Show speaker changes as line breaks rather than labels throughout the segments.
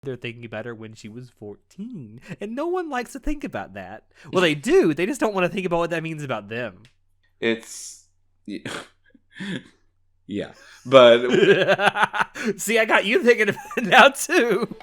they're thinking about her when she was 14. And no one likes to think about that. Well, they do. They just don't want to think about what that means about them.
It's... Yeah. But...
See, I got you thinking about it now, too.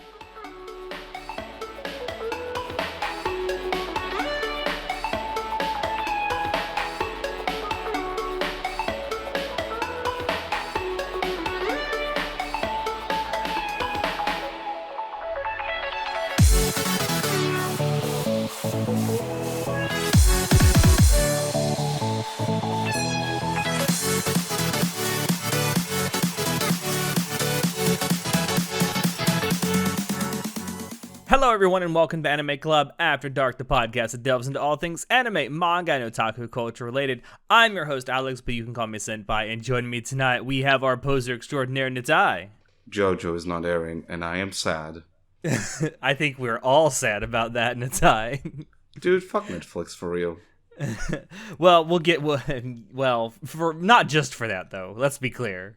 Hello, everyone, and welcome to Anime Club After Dark, the podcast that delves into all things anime, manga, and otaku culture related. I'm your host, Alex, but you can call me Senpai, and joining me tonight, we have our poser extraordinaire, Natai.
JoJo is not airing, and I am sad.
I think we're all sad about that, Natai.
Dude, fuck Netflix, for real.
Well, well, for not just for that, though. Let's be clear.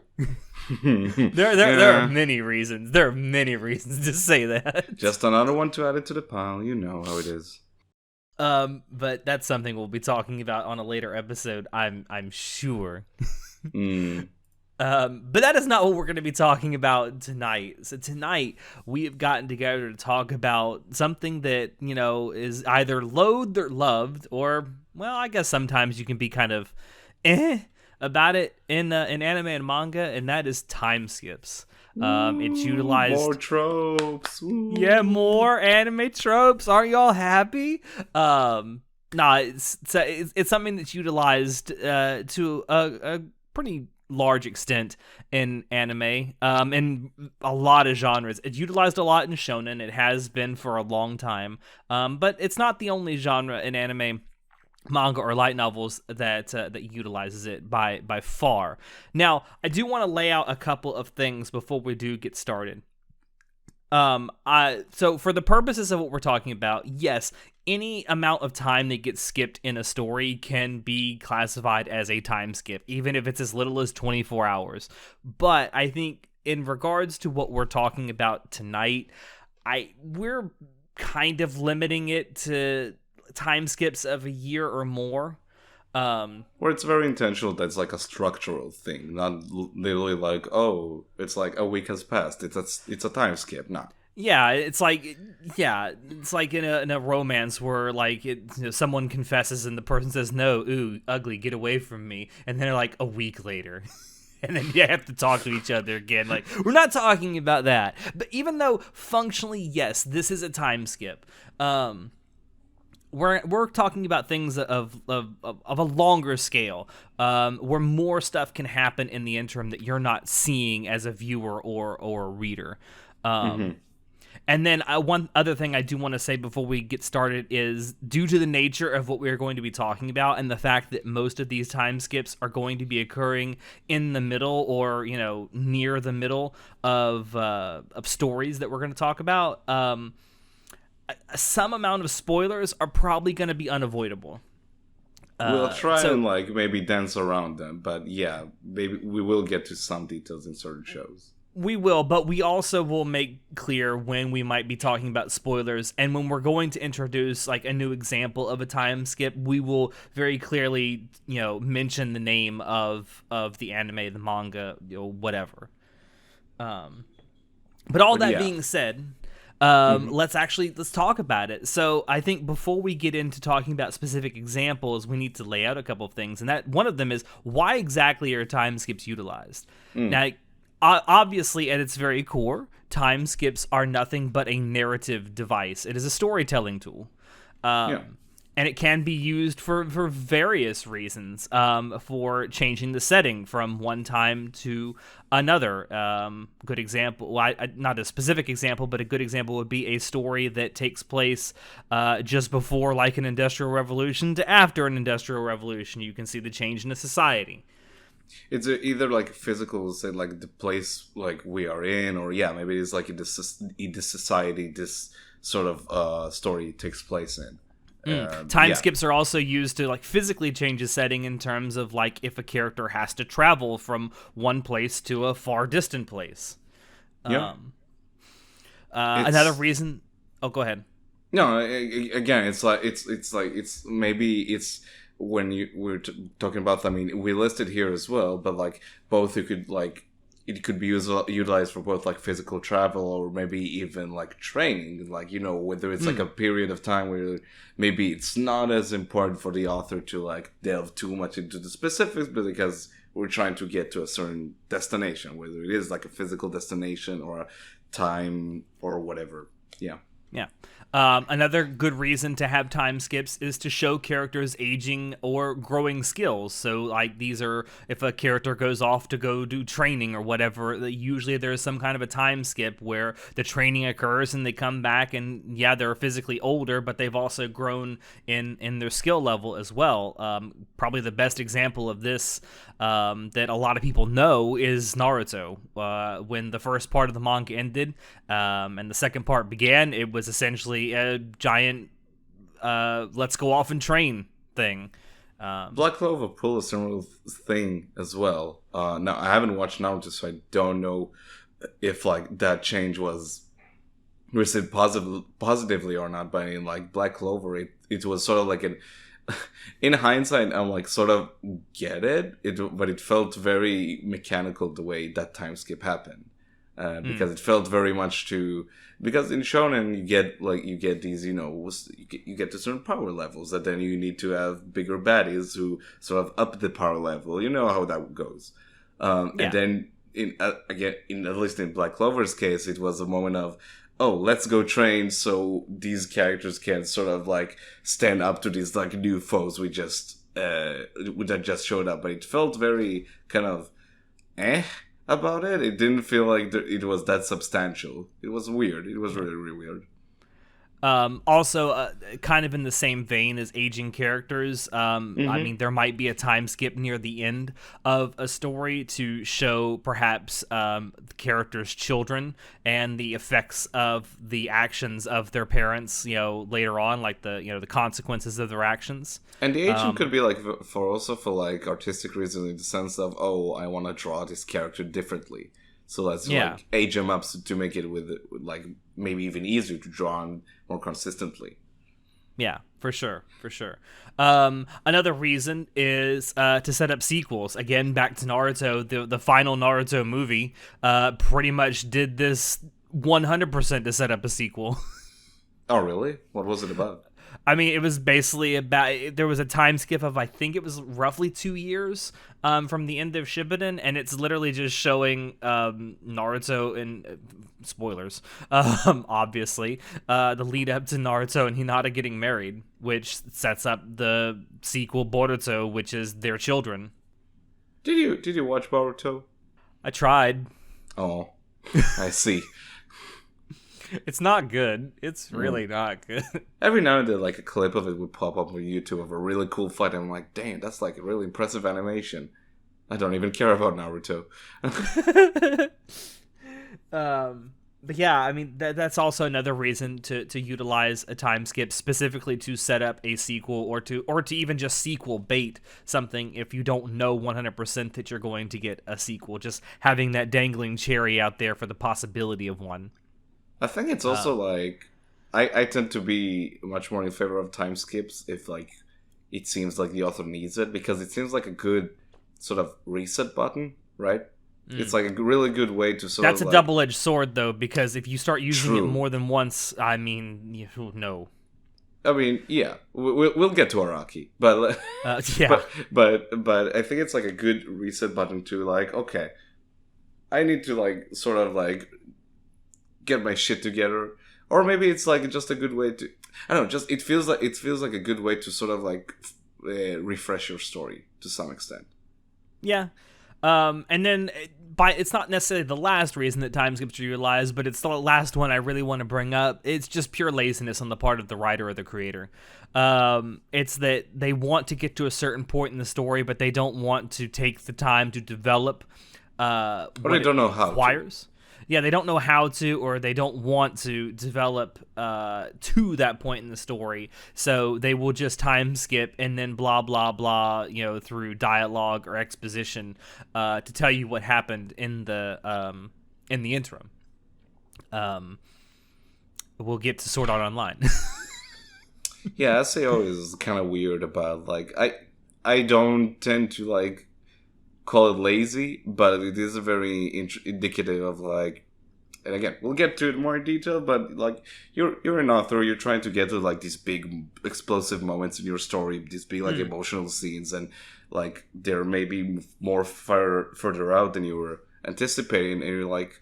There are many reasons. There are many reasons to say that.
Just another one to add it to the pile. You know how it is.
But that's something we'll be talking about on a later episode. I'm sure. But that is not what we're going to be talking about tonight. So tonight we have gotten together to talk about something that, you know, is either loathed or loved, or, well, I guess sometimes you can be kind of about it in anime and manga, and that is time skips. It's utilized
more tropes. Ooh.
Yeah, more anime tropes. Aren't y'all happy? It's something that's utilized to a pretty large extent in anime, in a lot of genres. It's utilized a lot in shonen. It has been for a long time. But it's not the only genre in anime, manga, or light novels that utilizes it by far. Now, I do want to lay out a couple of things before we do get started. So for the purposes of what we're talking about, yes, any amount of time that gets skipped in a story can be classified as a time skip, even if it's as little as 24 hours. But I think in regards to what we're talking about tonight, we're kind of limiting it to time skips of a year or more.
Where it's very intentional, that's like a structural thing, not literally like, oh, it's like a week has passed. It's a time skip, nah.
Yeah, it's like in a romance where like someone confesses and the person says no, ooh, ugly, get away from me, and then they're like a week later. And then you have to talk to each other again. Like, we're not talking about that. But even though functionally, yes, this is a time skip, we're talking about things of a longer scale, where more stuff can happen in the interim that you're not seeing as a viewer or a reader. And then one other thing I do want to say before we get started is, due to the nature of what we're going to be talking about and the fact that most of these time skips are going to be occurring in the middle or, you know, near the middle of stories that we're going to talk about, some amount of spoilers are probably going to be unavoidable.
We'll try and like maybe dance around them, but yeah, maybe we will get to some details in certain shows.
We will, but we also will make clear when we might be talking about spoilers, and when we're going to introduce like a new example of a time skip, we will very clearly, you know, mention the name of the anime, the manga, you know, whatever. But being said, let's talk about it. So I think before we get into talking about specific examples, we need to lay out a couple of things, and that one of them is, why exactly are time skips utilized? Now, obviously, at its very core, time skips are nothing but a narrative device. It is a storytelling tool. And it can be used for various reasons, for changing the setting from one time to another. Good example, not a specific example, but a good example would be a story that takes place just before like an industrial revolution to after an industrial revolution. You can see the change in a society.
It's either like physical, say like the place like we are in, or yeah, maybe it's like in the society this sort of story takes place in.
Time skips are also used to like physically change a setting in terms of like if a character has to travel from one place to a far distant place. Another reason. Oh, go ahead.
No, again, it's maybe it's when we're talking about. I mean, we listed here as well, but like both, you could like it could be utilized for both like physical travel or maybe even like training. Like, whether it's like a period of time where maybe it's not as important for the author to like delve too much into the specifics, but because we're trying to get to a certain destination, whether it is like a physical destination or a time or whatever. Yeah.
Yeah. Another good reason to have time skips is to show characters aging or growing skills. So, like, these are, if a character goes off to go do training or whatever, usually there's some kind of a time skip where the training occurs and they come back and, yeah, they're physically older, but they've also grown in their skill level as well. Probably the best example of this that a lot of people know is Naruto. When the first part of the manga ended and the second part began, it was essentially a giant let's go off and train thing.
Black Clover pulled a similar thing as well. Now, I haven't watched Naruto, so I don't know if like that change was received positively or not. But in like Black Clover, it was sort of like in hindsight, I'm like sort of get it, but it felt very mechanical the way that time skip happened. Because it felt very much because in shonen you get these, you get to certain power levels that then you need to have bigger baddies who sort of up the power level. You know how that goes. And then again, at least in Black Clover's case, it was a moment of, oh, let's go train so these characters can sort of like stand up to these like new foes that just showed up. But it felt very kind of about it. It didn't feel like it was that substantial. It was weird. It was really, really weird.
Also, kind of in the same vein as aging characters, I mean, there might be a time skip near the end of a story to show perhaps the characters' children and the effects of the actions of their parents, later on, like the consequences of their actions. And
the aging could be like for like artistic reasons, in the sense of, oh, I want to draw this character differently. So let's like age them up to make it with like maybe even easier to draw on more consistently.
Yeah, for sure. Another reason is to set up sequels. Again, back to Naruto, the final Naruto movie pretty much did this 100% to set up a sequel.
Oh, really? What was it about?
I mean, it was basically about, there was a time skip of, I think it was roughly 2 years from the end of Shippuden, and it's literally just showing Naruto and, spoilers, obviously, the lead up to Naruto and Hinata getting married, which sets up the sequel Boruto, which is their children.
Did you watch Boruto?
I tried.
Oh, I see.
It's not good. It's really not good.
Every now and then, like, a clip of it would pop up on YouTube of a really cool fight, and I'm like, dang, that's like a really impressive animation. I don't even care about Naruto.
But yeah, I mean, that's also another reason to utilize a time skip specifically to set up a sequel or to even just sequel bait something if you don't know 100% that you're going to get a sequel. Just having that dangling cherry out there for the possibility of one.
I think it's also like I tend to be much more in favor of time skips if like it seems like the author needs it, because it seems like a good sort of reset button, right? It's like a really good way to sort
That's
of...
That's a double-edged sword, though, because if you start using it more than once, I mean, no.
I mean, yeah, we'll get to Araki, but
yeah,
but I think it's like a good reset button to like, okay, I need to like sort of like get my shit together, or maybe it's like just a good way to, I don't know, just it feels like a good way to sort of like refresh your story to some extent.
Yeah, and then it's not necessarily the last reason that time skips are utilized, but it's the last one I really want to bring up. It's just pure laziness on the part of the writer or the creator. It's that they want to get to a certain point in the story, but they don't want to take the time to develop
or they don't know how
requires. Yeah, they don't know how to, or they don't want to develop to that point in the story. So they will just time skip and then blah, blah, blah, through dialogue or exposition to tell you what happened in the interim. we'll get to Sword Art Online.
Yeah, SAO is kind of weird about, like, I don't tend to, like, call it lazy, but it is a very indicative of, like, and again, we'll get to it more in detail, but, like, you're an author, you're trying to get to, like, these big explosive moments in your story, these big, like, emotional scenes, and, like, they're maybe more further out than you were anticipating, and you're like,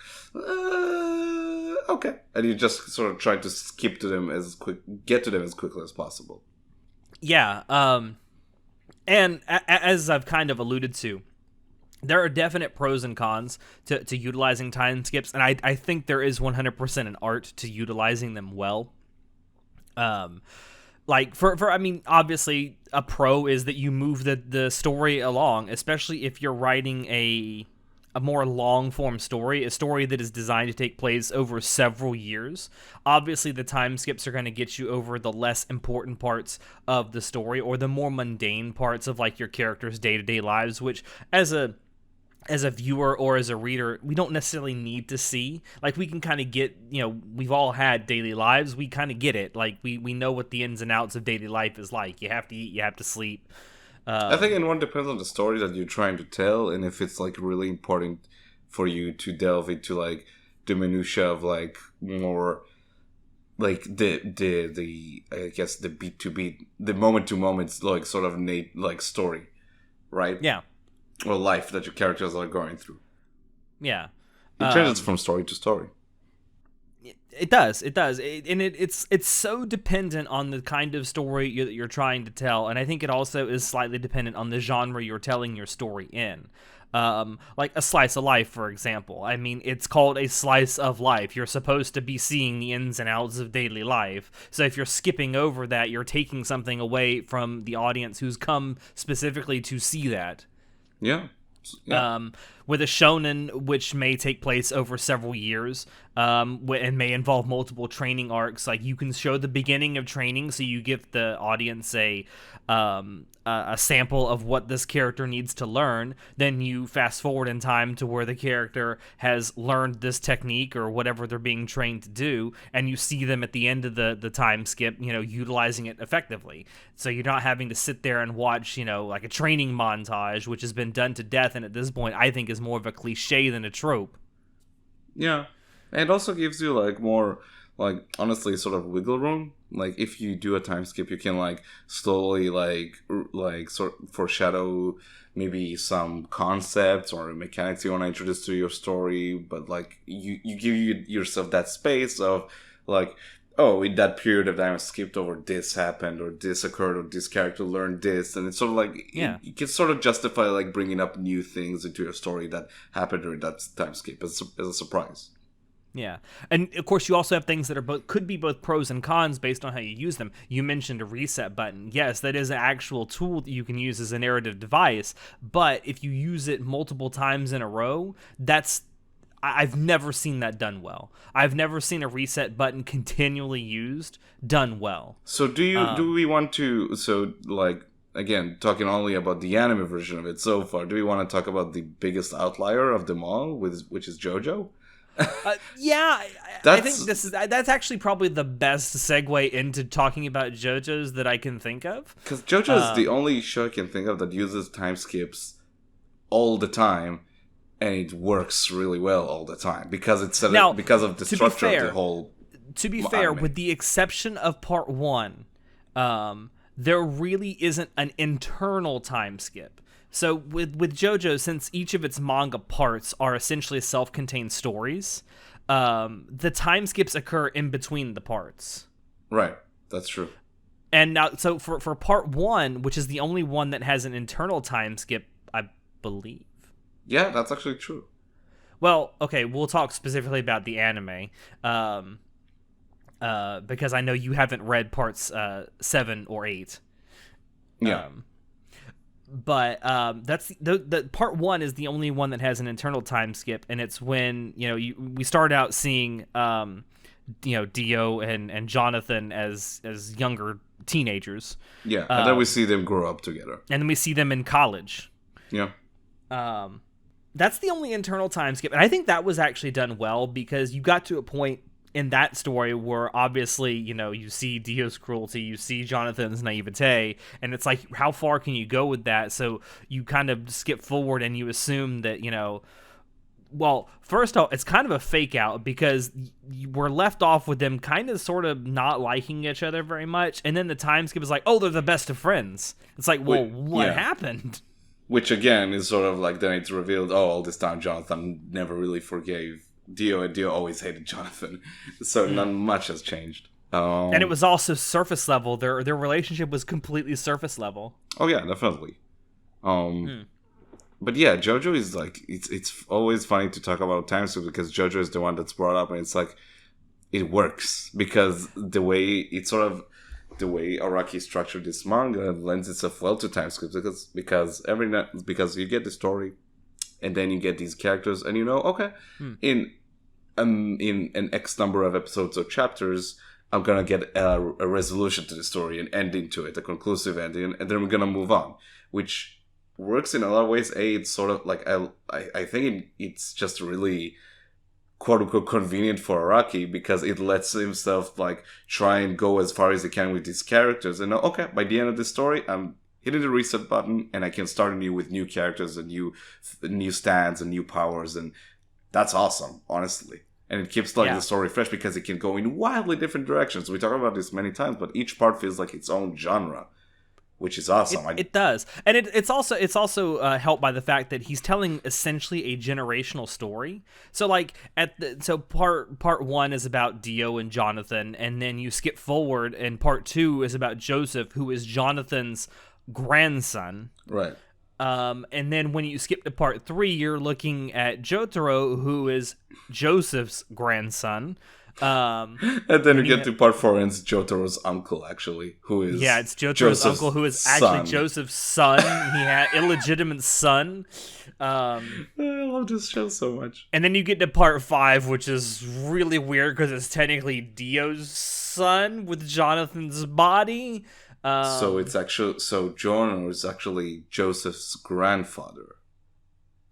okay, and you just sort of try to get to them as quickly as possible.
Yeah, and as I've kind of alluded to, there are definite pros and cons to utilizing time skips, and I think there is 100% an art to utilizing them well. Like, I mean, obviously, a pro is that you move the story along, especially if you're writing a more long-form story, a story that is designed to take place over several years. Obviously, the time skips are going to get you over the less important parts of the story, or the more mundane parts of, like, your characters' day-to-day lives, which, as a viewer or as a reader, we don't necessarily need to see. Like, we can kind of get, we've all had daily lives. We kind of get it. Like, we know what the ins and outs of daily life is like. You have to eat, you have to sleep.
I think it depends on the story that you're trying to tell, and if it's, like, really important for you to delve into, like, the minutia of, like, more, like, the I guess the beat to beat, the moment to moment, like, sort of like story, right?
Yeah.
Or life that your characters are going through.
Yeah.
It changes from story to story.
It does. It's so dependent on the kind of story you're trying to tell, and I think it also is slightly dependent on the genre you're telling your story in. Like a slice of life, for example. I mean, it's called a slice of life. You're supposed to be seeing the ins and outs of daily life. So if you're skipping over that, you're taking something away from the audience who's come specifically to see that.
Yeah.
With a shonen, which may take place over several years, and may involve multiple training arcs, like, you can show the beginning of training, so you give the audience a sample of what this character needs to learn. Then you fast forward in time to where the character has learned this technique or whatever they're being trained to do, and you see them at the end of the time skip, utilizing it effectively. So you're not having to sit there and watch, like a training montage, which has been done to death, and at this point I think is more of a cliche than a trope.
Yeah. And it also gives you, like, more, like, honestly, sort of wiggle room. Like, if you do a time skip, you can, like, slowly, like sort of foreshadow maybe some concepts or mechanics you want to introduce to your story, but, like, you give yourself that space of, like, oh, in that period of time I skipped over, this happened, or this occurred, or this character learned this, and it's sort of like, you can sort of justify, like, bringing up new things into your story that happened during that time skip as a surprise.
Yeah, and of course you also have things that are could be both pros and cons based on how you use them. You mentioned a reset button. Yes, that is an actual tool that you can use as a narrative device, but if you use it multiple times in a row, I've never seen that done well. I've never seen a reset button continually used done well.
So do we want to, so, like, again, talking only about the anime version of it so far, do we want to talk about the biggest outlier of them all, which is JoJo?
Yeah, I think that's actually probably the best segue into talking about JoJo's that I can think of. Because
JoJo is the only show I can think of that uses time skips all the time, and it works really well all the time because because of the structure of the whole.
To be fair, with the exception of part 1, there really isn't an internal time skip. So with JoJo, since each of its manga parts are essentially self-contained stories, the time skips occur in between the parts.
Right, that's true.
And now, so for part 1, which is the only one that has an internal time skip, I believe.
Yeah, that's actually true.
Well, okay, we'll talk specifically about the anime, because I know you haven't read parts 7 or 8.
Yeah.
But that's the part 1 is the only one that has an internal time skip, and it's when we start out seeing Dio and Jonathan as younger teenagers.
Yeah, and then we see them grow up together,
and then we see them in college.
Yeah.
That's the only internal time skip, and I think that was actually done well because you got to a point in that story where obviously, you see Dio's cruelty, you see Jonathan's naivete, and it's like, how far can you go with that? So you kind of skip forward and you assume that, well, first off, it's kind of a fake out because we're left off with them kind of sort of not liking each other very much. And then the time skip is like, oh, they're the best of friends. It's like, well, what happened?
Which again is sort of like then it's revealed, oh, all this time Jonathan never really forgave Dio, and Dio always hated Jonathan. So not much has changed.
And it was also surface level. Their relationship was completely surface level.
Oh yeah, definitely. But yeah, JoJo is like, it's always funny to talk about time skip because JoJo is the one that's brought up, and it's like, it works because the way Araki structured this manga lends itself well to time skips because you get the story, and then you get these characters, and okay, in an X number of episodes or chapters, I'm gonna get a resolution to the story, an ending to it, a conclusive ending, and then we're gonna move on, which works in a lot of ways. It's sort of like I think it's just really quote unquote convenient for Araki because it lets himself like try and go as far as he can with these characters and know, okay, by the end of the story I'm hitting the reset button and I can start anew with new characters and new stands and new powers, and that's awesome, honestly. And it keeps the story fresh because it can go in wildly different directions. We talk about this many times, but each part feels like its own genre, which is awesome.
It does, and it's also helped by the fact that he's telling essentially a generational story. So like part one is about Dio and Jonathan, and then you skip forward, and part two is about Joseph, who is Jonathan's grandson.
Right.
And then when you skip to part three, you're looking at Jotaro, who is Joseph's grandson.
And then you get to part four, and it's Jotaro's uncle, actually, who is
it's Jotaro's uncle, who is actually Joseph's son. He had illegitimate son.
I love this show so much.
And then you get to part five, which is really weird because it's technically Dio's son with Jonathan's body.
So Jotaro is actually Joseph's grandfather.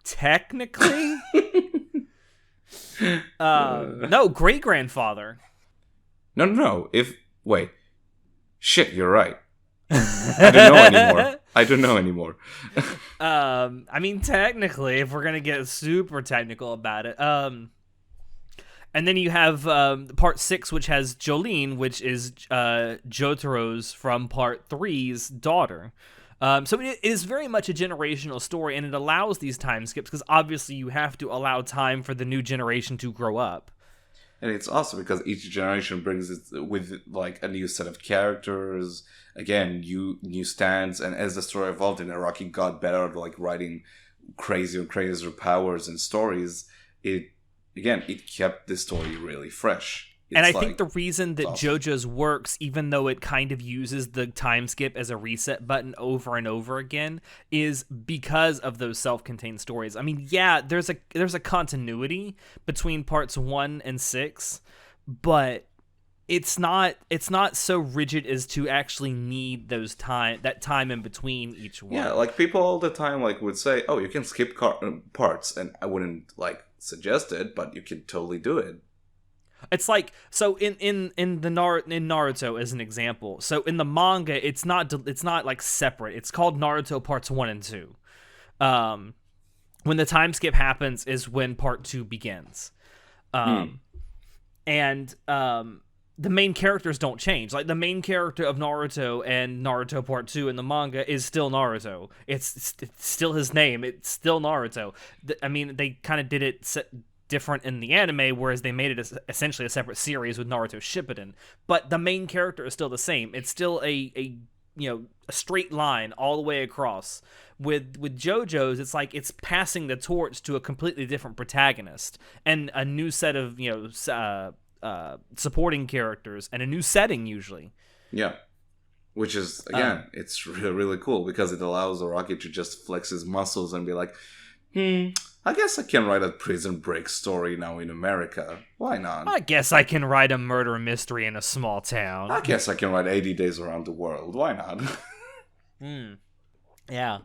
Technically. No, great grandfather.
No. Wait, shit, you're right. I don't know anymore.
I mean, technically, if we're gonna get super technical about it, and then you have part 6, which has Jolene, which is Jotaro's from part 3's daughter. So it is very much a generational story, and it allows these time skips because obviously you have to allow time for the new generation to grow up.
And it's awesome because each generation brings it with like a new set of characters, again, new stands, and as the story evolved and Araki got better at like writing crazier and crazier powers and stories, it kept the story really fresh.
And I think the reason that JoJo's works, even though it kind of uses the time skip as a reset button over and over again, is because of those self-contained stories. I mean, yeah, there's a continuity between parts 1 and 6, but it's not so rigid as to actually need that time in between each one.
Yeah, like people all the time like would say, "Oh, you can skip parts," and I wouldn't like suggest it, but you can totally do it.
It's like, so in Naruto as an example. So in the manga, it's not like separate. It's called Naruto parts 1 and 2. When the time skip happens is when part 2 begins. And the main characters don't change. Like the main character of Naruto and Naruto part 2 in the manga is still Naruto. It's still his name. It's still Naruto. I mean, they kind of did it different in the anime, whereas they made it essentially a separate series with Naruto Shippuden. But the main character is still the same. It's still a straight line all the way across. With JoJo's, it's like it's passing the torch to a completely different protagonist and a new set of supporting characters and a new setting usually.
Yeah. Which is, again, it's really, really cool because it allows Araki to just flex his muscles and be like, I guess I can write a Prison Break story now in America. Why not?
I guess I can write a murder mystery in a small town.
I guess I can write 80 Days Around the World. Why not?
Yeah.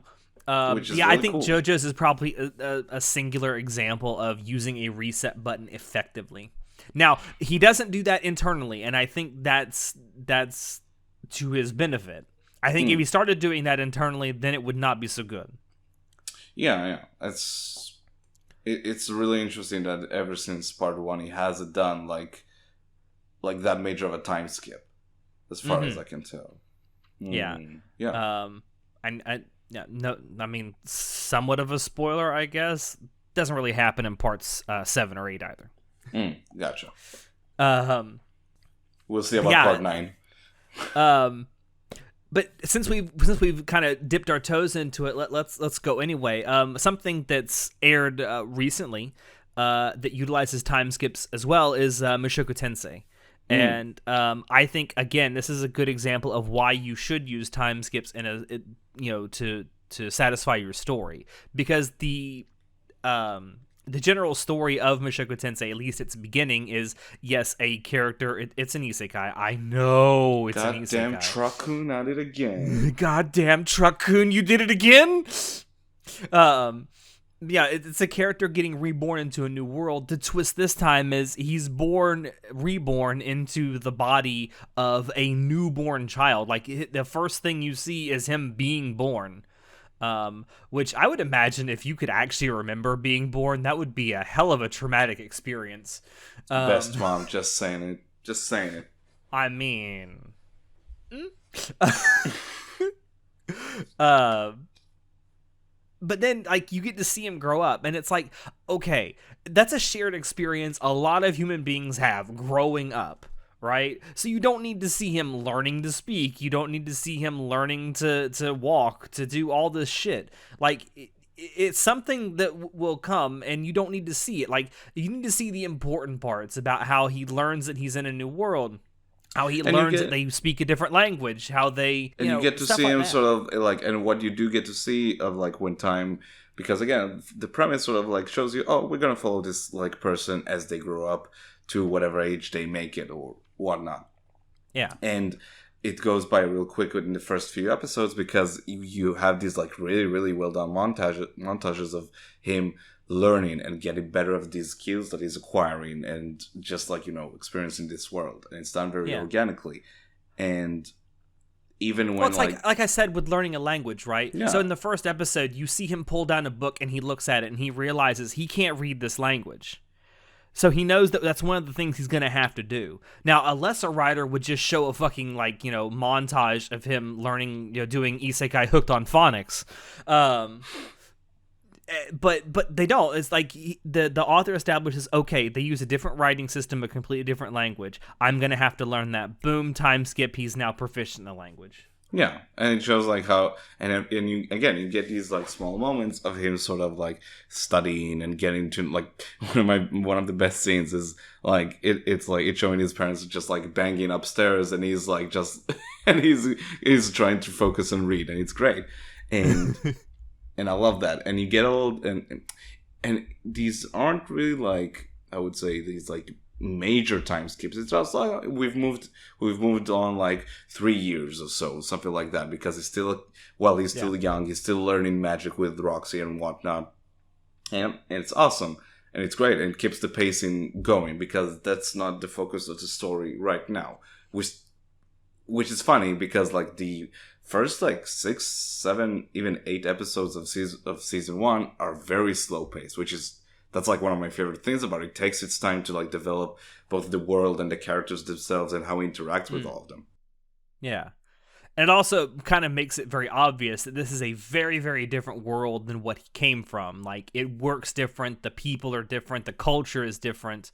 Really
I think
cool.
JoJo's is probably a singular example of using a reset button effectively. Now, he doesn't do that internally, and I think that's to his benefit. I think if he started doing that internally, then it would not be so good.
Yeah. It's really interesting that ever since part 1, he hasn't done like that major of a time skip, as far as I can tell.
Yeah.
Yeah.
I mean, somewhat of a spoiler, I guess. Doesn't really happen in parts 7 or 8 either.
Gotcha.
We'll
see about part 9.
But since we've kind of dipped our toes into it, let's go anyway. Something that's aired recently that utilizes time skips as well is Mushoku Tensei. And I think, again, this is a good example of why you should use time skips to satisfy your story, because the general story of Mushoku Tensei, at least its beginning, is, yes, a character. It's an isekai. I know it's an isekai.
Goddamn Truck-kun at it again.
Goddamn Truck-kun, you did it again. Yeah, it's a character getting reborn into a new world. The twist this time is he's reborn into the body of a newborn child. Like, the first thing you see is him being born. Which I would imagine, if you could actually remember being born, that would be a hell of a traumatic experience.
Best mom, just saying it.
I mean... But then, like, you get to see him grow up, and it's like, okay, that's a shared experience a lot of human beings have growing up, right? So you don't need to see him learning to speak. You don't need to see him learning to walk, to do all this shit. Like, it's something that will come, and you don't need to see it. Like, you need to see the important parts about how he learns that he's in a new world. How he learns that they speak a different language, how they,
you get to see him sort of like, and what you do get to see of like when time, because again, the premise sort of like shows you, oh, we're going to follow this like person as they grow up to whatever age they make it or whatnot.
Yeah.
And it goes by real quick within the first few episodes, because you have these like really, really well done montages of him learning and getting better of these skills that he's acquiring, and just like, experiencing this world, and it's done very organically. And even when,
it's like I said with learning a language, right?
Yeah.
So in the first episode, you see him pull down a book, and he looks at it, and he realizes he can't read this language. So he knows that that's one of the things he's going to have to do. Now, a lesser writer would just show a fucking, montage of him learning, doing isekai hooked on phonics. But they don't. It's like the author establishes, okay, they use a different writing system, a completely different language. I'm going to have to learn that. Boom, time skip, he's now proficient in the language.
Yeah, and it shows like how, and you get these like small moments of him sort of like studying and getting to, like, one of the best scenes is like it's showing his parents just like banging upstairs, and he's like just and he's trying to focus and read, and it's great. And and I love that. And you get old, and these aren't really like, I would say, these like major time skips. It's just like we've moved on like 3 years or so, something like that, because he's still young, he's still learning magic with Roxy and whatnot, and it's awesome, and it's great, and it keeps the pacing going, because that's not the focus of the story right now, which is funny, because like the first like 6, 7, even 8 episodes of season 1 are very slow paced, that's like one of my favorite things about it. It takes its time to like develop both the world and the characters themselves and how he interacts with all of them.
Yeah. And it also kind of makes it very obvious that this is a very, very different world than what he came from. Like, it works different, the people are different, the culture is different.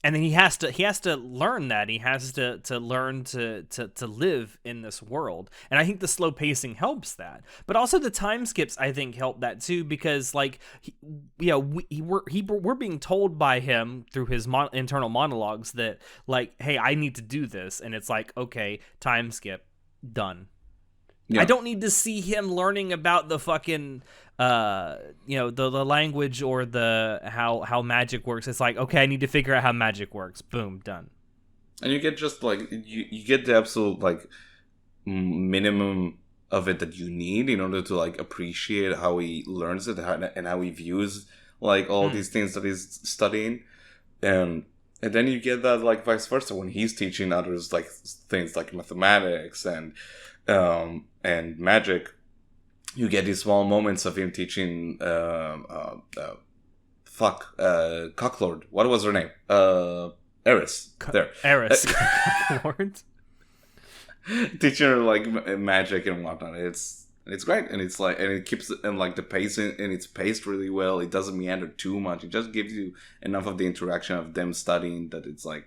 And then he has to learn that. He has to learn to live in this world. And I think the slow pacing helps that. But also the time skips, I think, help that too, because like we're being told by him through his internal monologues that like, hey, I need to do this, and it's like, okay, time skip, done. Yeah. I don't need to see him learning about the fucking the language or the how magic works. It's like, okay, I need to figure out how magic works. Boom, done.
And you get just like you get the absolute like minimum of it that you need in order to like appreciate how he learns it and how he views like all these things that he's studying. And then you get that like vice versa when he's teaching others like things like mathematics and magic. You get these small moments of him teaching Cocklord. What was her name? Eris. There.
Eris. Cocklord.
Teaching her like magic and whatnot. It's great, and it's like, and it keeps and like the pacing, and it's paced really well. It doesn't meander too much. It just gives you enough of the interaction of them studying that it's like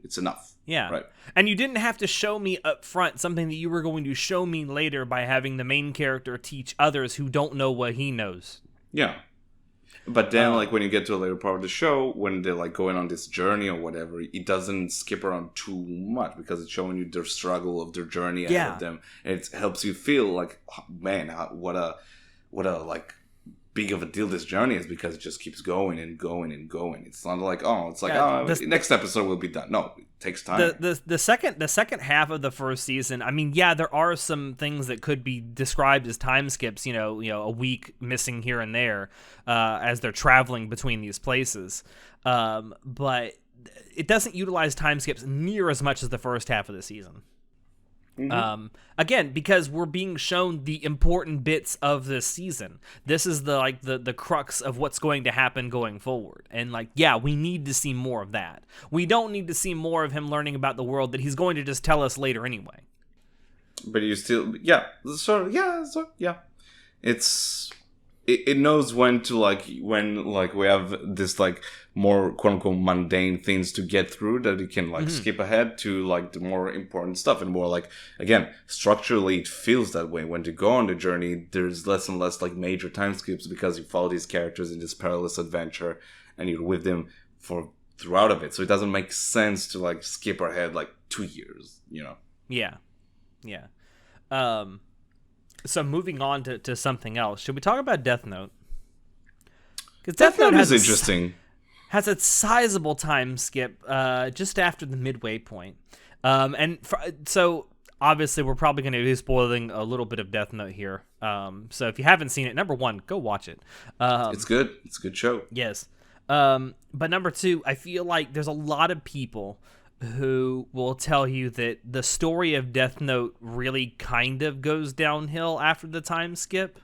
it's enough.
Yeah.
Right.
And you didn't have to show me up front something that you were going to show me later by having the main character teach others who don't know what he knows.
Yeah. But then, like, when you get to a later part of the show, when they're, like, going on this journey or whatever, it doesn't skip around too much because it's showing you their struggle of their journey ahead of them. And it helps you feel like, man, what a, like, big of a deal this journey is, because it just keeps going and going and going. It's not like, next episode will be done. No, it takes time.
The second half of the first season, I mean, yeah, there are some things that could be described as time skips, you know, a week missing here and there as they're traveling between these places. But it doesn't utilize time skips near as much as the first half of the season. Mm-hmm. Again, because we're being shown the important bits of this season. This is the crux of what's going to happen going forward. And like, yeah, we need to see more of that. We don't need to see more of him learning about the world that he's going to just tell us later anyway.
But you still, it knows when to when we have this like more quote unquote mundane things to get through, that it can like skip ahead to like the more important stuff, and more like, again, structurally it feels that way. When they go on the journey, there's less and less like major time skips because you follow these characters in this perilous adventure and you're with them for throughout of it. So it doesn't make sense to like skip ahead like 2 years, you know?
Yeah. So moving on to something else, should we talk about Death Note? Because
Death Note is interesting.
Has a sizable time skip just after the midway point. So obviously we're probably going to be spoiling a little bit of Death Note here. So if you haven't seen it, number one, go watch it.
It's good. It's a good show.
Yes. But number two, I feel like there's a lot of people who will tell you that the story of Death Note really kind of goes downhill after the time skip.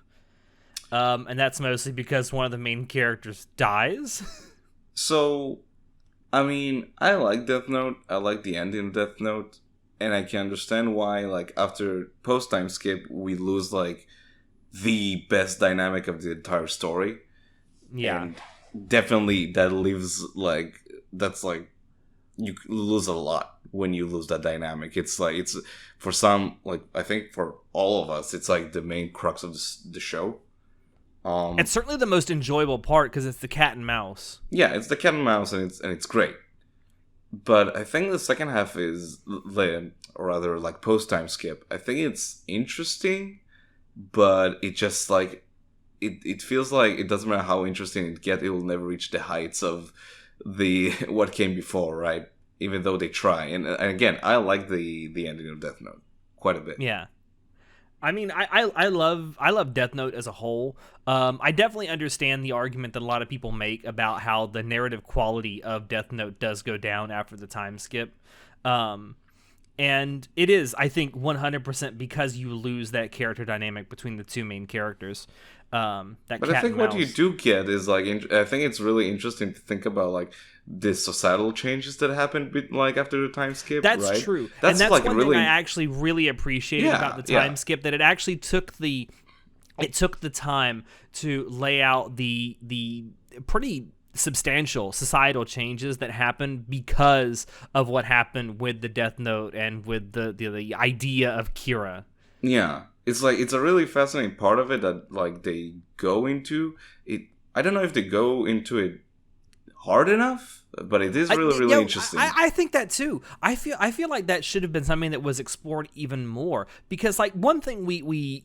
And that's mostly because one of the main characters dies.
So, I mean, I like Death Note. I like the ending of Death Note. And I can understand why, like, after post-time skip, we lose, like, the best dynamic of the entire story.
Yeah.
And definitely that leaves, like, that's, like, you lose a lot when you lose that dynamic. It's like, it's for some, like, I think for all of us, it's like the main crux of the show.
It's certainly the most enjoyable part because it's the cat and mouse.
Yeah, it's the cat and mouse, and it's great. But I think the second half is, or rather, like, post-time skip. I think it's interesting, but it just, like, it feels like it doesn't matter how interesting it gets, it will never reach the heights of what came before, right? Even though they try. And again, I like the ending of Death Note quite a bit.
Yeah. I mean, I love Death Note as a whole. I definitely understand the argument that a lot of people make about how the narrative quality of Death Note does go down after the time skip. And it is, I think, 100% because you lose that character dynamic between the two main characters. But
I think what you do get is, like, I think it's really interesting to think about, like, the societal changes that happened, like, after the time skip.
That's
right?
true.
That's
and that's
like
one
really...
thing I actually really appreciated about the time skip, that it actually took the time to lay out the pretty substantial societal changes that happened because of what happened with the Death Note and with the idea of Kira.
Yeah. It's like, it's a really fascinating part of it that, like, they go into it. I don't know if they go into it hard enough, but it is really interesting.
I think that too. I feel like that should have been something that was explored even more, because, like, one thing we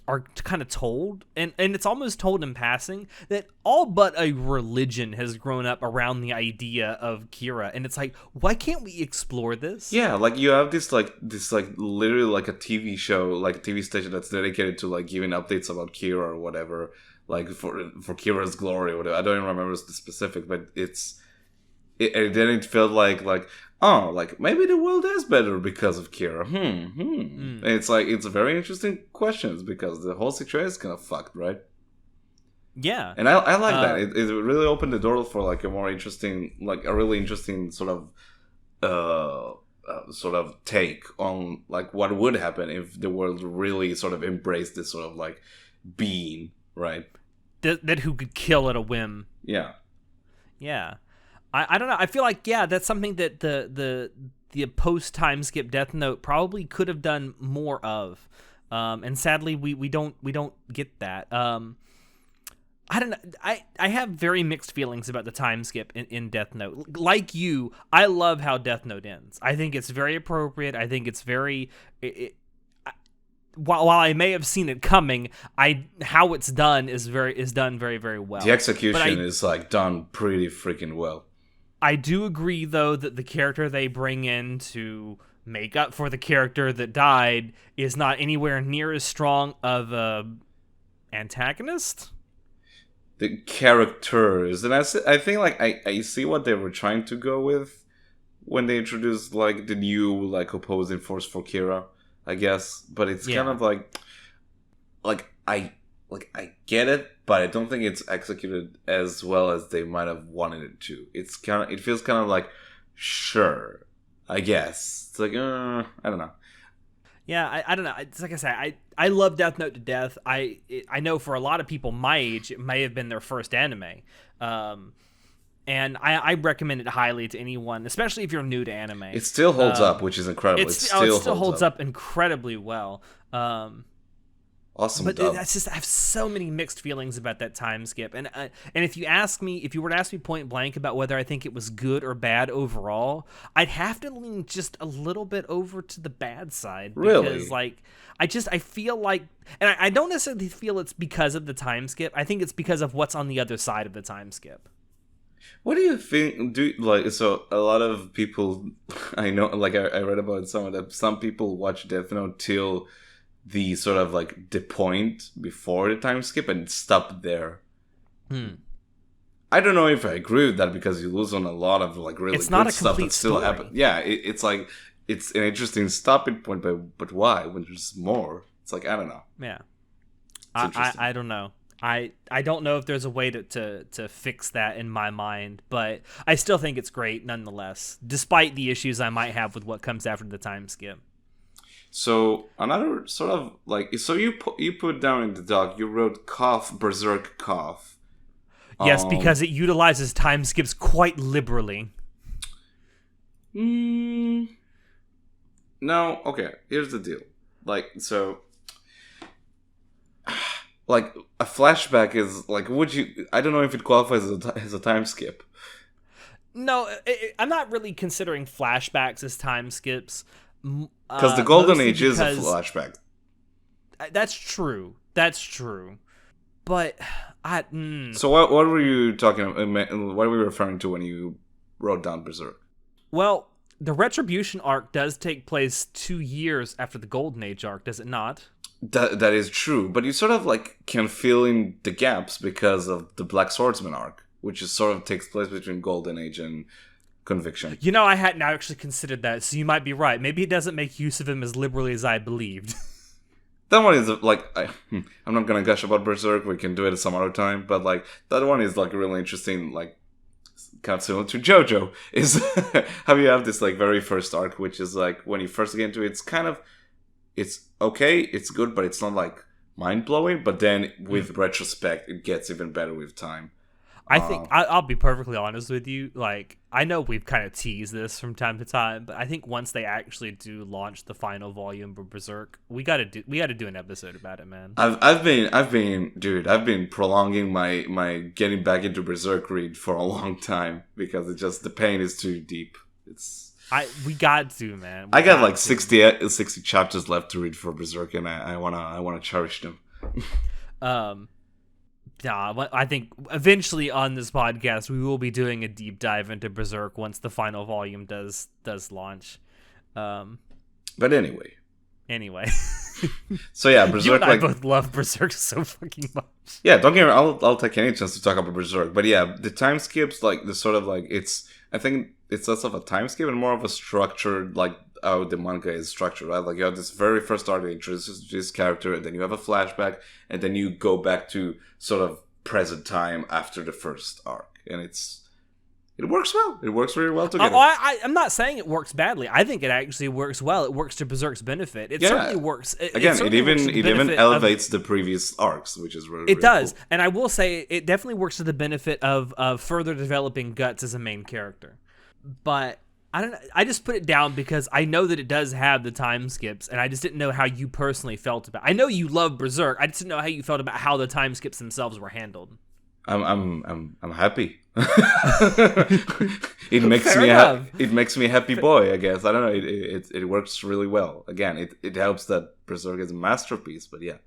are kind of told, and it's almost told in passing, that all but a religion has grown up around the idea of Kira, and it's like, why can't we explore this?
Yeah, like, you have this literally like a TV show, like a TV station that's dedicated to, like, giving updates about Kira or whatever, like for Kira's glory or whatever. I don't even remember the specific, but it's then it felt like oh, like maybe the world is better because of Kira. And it's like it's very interesting questions because the whole situation is kind of fucked, right?
Yeah,
and I like that. It really opened the door for like a more interesting, like a really interesting sort of take on like what would happen if the world really sort of embraced this sort of like being, right?
That who could kill at a whim.
Yeah.
I don't know. I feel like that's something that the post time skip Death Note probably could have done more of, and sadly we don't get that. I don't know. I have very mixed feelings about the time skip in Death Note. Like you, I love how Death Note ends. I think it's very appropriate. I think it's very. While I may have seen it coming, how it's done is done very, very well.
The execution is like done pretty freaking well.
I do agree though that the character they bring in to make up for the character that died is not anywhere near as strong of a antagonist.
The characters, and I think like I see what they were trying to go with when they introduced like the new like opposing force for Kira, I guess, but it's kind of like I get it, but I don't think it's executed as well as they might have wanted it to. It feels kind of like, sure, I guess it's like I don't know.
Yeah, I don't know. It's like I said, I love Death Note to death. I know for a lot of people my age, it may have been their first anime. And I recommend it highly to anyone, especially if you're new to anime.
It still holds up, which is incredible.
It still holds up incredibly well.
Awesome.
But that's just, I have so many mixed feelings about that time skip. And if you were to ask me point blank about whether I think it was good or bad overall, I'd have to lean just a little bit over to the bad side.
Really?
Because like I feel like, and I don't necessarily feel it's because of the time skip. I think it's because of what's on the other side of the time skip.
What do you think? So a lot of people, I know, like I read about some people watch Death Note till the sort of like the point before the time skip and stop there. I don't know if I agree with that because you lose on a lot of like really good stuff that still happens. Yeah, it's like it's an interesting stopping point, but why when there's more? It's like I don't know.
Yeah, I don't know. I don't know if there's a way to fix that in my mind, but I still think it's great nonetheless, despite the issues I might have with what comes after the time skip.
So another sort of like, so you put down in the doc, you wrote cough, berserk cough.
Yes, because it utilizes time skips quite liberally.
No, okay, here's the deal. Like, so, like, a flashback is, like, I don't know if it qualifies as a time skip.
No, I'm not really considering flashbacks as time skips.
Because the Golden Age is a flashback.
That's true. But
So what were you talking about? What were you referring to when you wrote down Berserk?
Well, the Retribution arc does take place 2 years after the Golden Age arc, does it not?
That is true, but you sort of like can fill in the gaps because of the Black Swordsman arc, which is sort of takes place between Golden Age and Conviction.
You know, I hadn't actually considered that, so you might be right. Maybe it doesn't make use of him as liberally as I believed.
That one is like, I'm not gonna gush about Berserk. We can do it at some other time, but like that one is like really interesting. Like, kind of similar to JoJo is how you have this like very first arc, which is like when you first get into it, it's okay, it's good, but it's not like mind blowing. But then with retrospect, it gets even better with time.
I think I'll be perfectly honest with you. Like, I know we've kind of teased this from time to time, but I think once they actually do launch the final volume of Berserk, we gotta do an episode about it, man.
I've been prolonging my getting back into Berserk read for a long time because the pain is too deep.
We got to, man.
I got like 60 chapters left to read for Berserk, and I wanna cherish them.
Yeah, I think eventually on this podcast we will be doing a deep dive into Berserk once the final volume does launch.
But anyway. So yeah,
You
Berserk
and I
like
both love Berserk so fucking much.
yeah, don't get me wrong, I'll take any chance to talk about Berserk. But yeah, the time skips, like the sort of like I think it's less of a time skip and more of a structured, like how the manga is structured, right? Like you have this very first arc that introduces this character, and then you have a flashback, and then you go back to sort of present time after the first arc, and it works well. It works very well together.
I'm not saying it works badly. I think it actually works well. It works to Berserk's benefit. It certainly works. It
even elevates the previous arcs, which is really,
it does.
cool.
And I will say it definitely works to the benefit of further developing Guts as a main character. But I don't know. I just put it down because I know that it does have the time skips, and I just didn't know how you personally felt about it. I know you love Berserk. I just didn't know how you felt about how the time skips themselves were handled.
I'm happy. It makes it makes me a happy boy, I guess. I don't know. It works really well. Again, it helps that Berserk is a masterpiece, but yeah,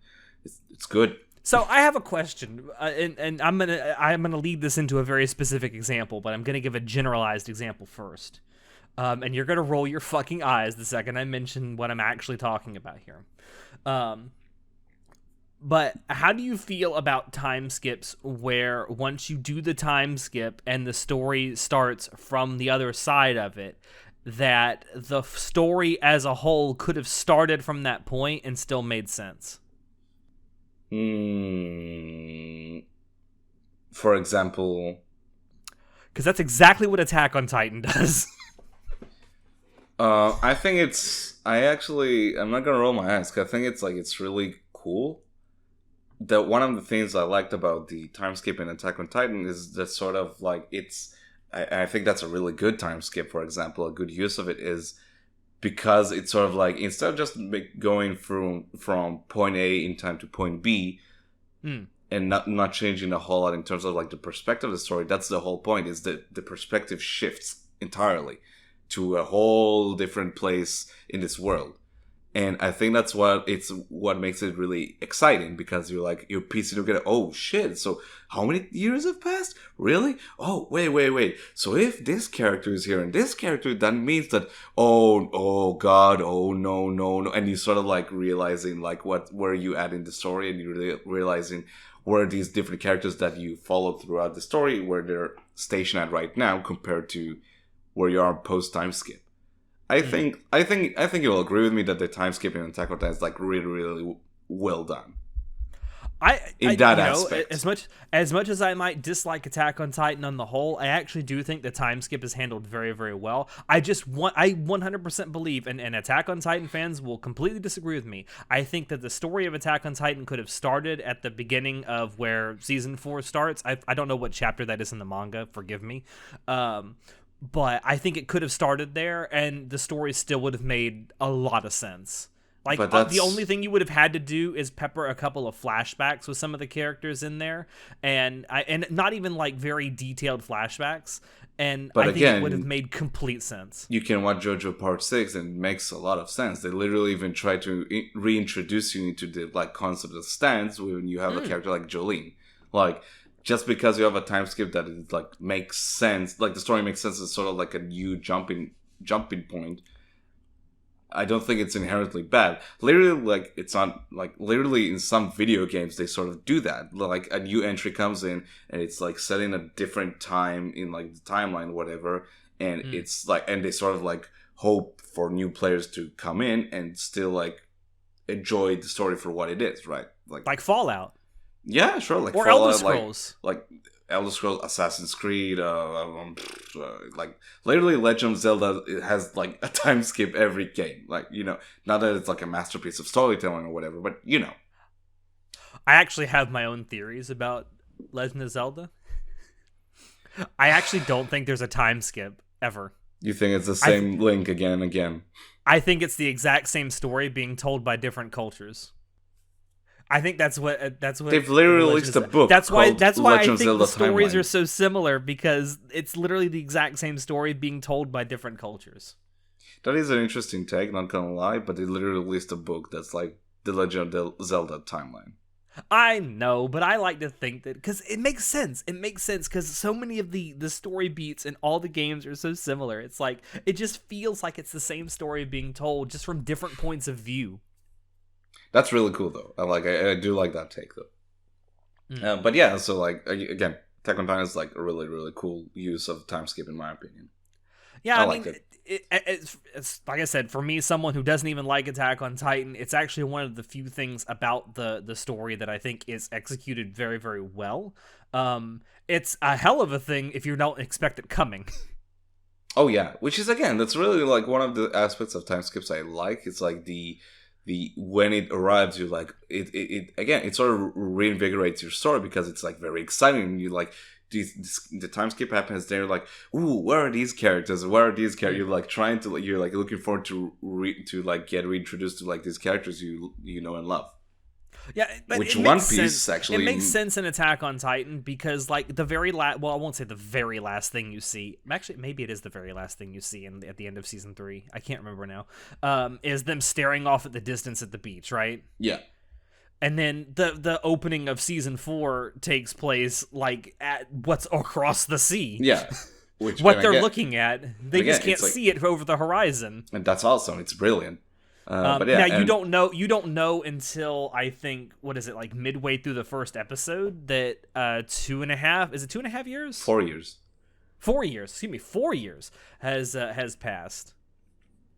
it's good.
So I have a question, and I'm gonna lead this into a very specific example, but I'm gonna give a generalized example first. And you're gonna roll your fucking eyes the second I mention what I'm actually talking about here. But how do you feel about time skips where once you do the time skip and the story starts from the other side of it, that the story as a whole could have started from that point and still made sense?
For example...
Because that's exactly what Attack on Titan does.
I think I'm not gonna roll my eyes, because I think it's really cool. That one of the things I liked about the time skip in Attack on Titan is that sort of like I think that's a really good time skip. For example, a good use of it is because it's sort of like instead of just going from point A in time to point B and not changing a whole lot in terms of like the perspective of the story. That's the whole point, is that the perspective shifts entirely to a whole different place in this world. And I think that's what makes it really exciting, because you're piecing together, oh shit, so how many years have passed? Really? Oh, wait. So if this character is here and this character, that means that, oh god, oh no. And you sort of like realizing like where you at in the story, and you're realizing where these different characters that you followed throughout the story, where they're stationed at right now compared to where you are post time skip. I think you'll agree with me that the time skipping in Attack on Titan is like really, really well done. Aspect.
As much as I might dislike Attack on Titan on the whole, I actually do think the time skip is handled very, very well. I 100% believe, and Attack on Titan fans will completely disagree with me. I think that the story of Attack on Titan could have started at the beginning of where season 4 starts. I don't know what chapter that is in the manga. Forgive me. But I think it could have started there, and the story still would have made a lot of sense. Like, the only thing you would have had to do is pepper a couple of flashbacks with some of the characters in there, and not even like very detailed flashbacks. But I think it would have made complete sense.
You can watch JoJo Part 6, and it makes a lot of sense. They literally even try to reintroduce you into the like concept of stands when you have a character like Jolene. Like, just because you have a time skip that it like makes sense, like the story makes sense, is sort of like a new jumping point. I don't think it's inherently bad. Literally, like it's not like literally in some video games they sort of do that. Like a new entry comes in and it's like set in a different time in like the timeline, whatever, and it's like, and they sort of like hope for new players to come in and still like enjoy the story for what it is, right?
Like Fallout.
Yeah, sure. Like
or
Fallout,
Elder Scrolls.
Like Elder Scrolls, Assassin's Creed, like literally Legend of Zelda, it has like a time skip every game. Like, you know, not that it's like a masterpiece of storytelling or whatever, but you know.
I actually have my own theories about Legend of Zelda. I actually don't think there's a time skip ever.
You think it's the same link again and again?
I think it's the exact same story being told by different cultures. I think that's what
they've literally released a book.
That's why I think
Zelda
the stories
Timeline.
are so similar, because it's literally the exact same story being told by different cultures.
That is an interesting take, not gonna lie, but they literally released a book that's like the Legend of Zelda Timeline.
I know, but I like to think that because it makes sense. It makes sense because so many of the story beats in all the games are so similar. It's like it just feels like it's the same story being told, just from different points of view.
That's really cool though. I do like that take though. But yeah, so like again, Attack on Titan is like a really really cool use of time skip in my opinion.
Yeah, I
liked
mean,
it.
it's like I said, for me, someone who doesn't even like Attack on Titan, it's actually one of the few things about the story that I think is executed very, very well. It's a hell of a thing if you don't expect it coming.
Oh yeah, which is again, that's really like one of the aspects of time skips I like. It's like the when it arrives, you like it again. It sort of reinvigorates your story because it's like very exciting. You like the time skip happens. They're like, ooh, where are these characters? Where are these characters? You're like trying to you're like looking forward to like get reintroduced to like these characters you know and love.
Yeah, but
which
it
One
makes
Piece
sense.
actually
It makes sense in Attack on Titan because, like, the very last. Well, I won't say the very last thing you see. Actually, maybe it is the very last thing you see at the end of season 3. I can't remember now. Is them staring off at the distance at the beach, right?
Yeah.
And then the opening of season 4 takes place like at what's across the sea.
Yeah.
What they're looking at, they just can't
like,
see it over the horizon.
And that's awesome. It's brilliant. But yeah,
now you don't know until I think what is it like midway through the first episode that 2.5 years?
4 years.
4 years. Excuse me, 4 years has passed.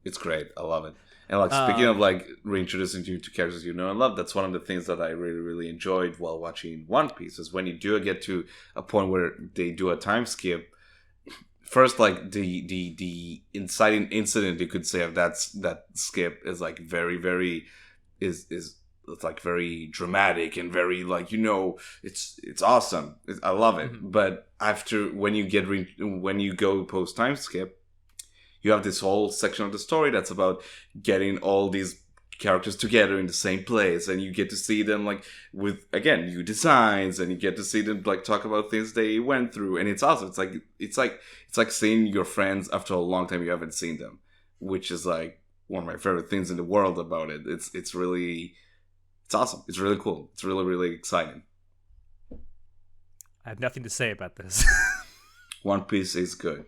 It's great. I love it. And like speaking of like reintroducing you to characters you know and love, that's one of the things that I really really enjoyed while watching One Piece is when you do get to a point where they do a time skip. First, like the inciting incident you could say of that skip is like very very is it's like very dramatic and very like it's awesome. I love it. Mm-hmm. But after when you go post time skip, you have this whole section of the story that's about getting all these characters together in the same place, and you get to see them like with again new designs, and you get to see them like talk about things they went through, and it's awesome. It's like seeing your friends after a long time you haven't seen them, which is like one of my favorite things in the world about it. It's awesome. It's really cool. It's really really exciting.
I have nothing to say about this.
One Piece is good.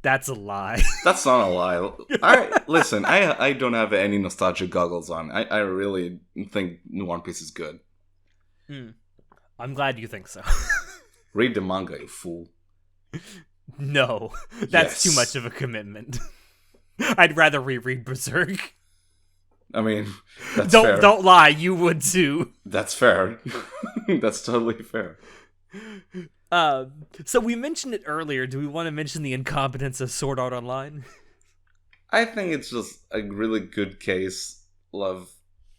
That's a lie.
That's not a lie. Listen, I don't have any nostalgia goggles on. I really think One Piece is good.
I'm glad you think so.
Read the manga, you fool.
No, that's too much of a commitment. I'd rather reread Berserk.
I mean, that's fair.
Don't lie, you would too.
That's fair. That's totally fair.
So we mentioned it earlier. Do we want to mention the incompetence of Sword Art Online?
I think it's just a really good case of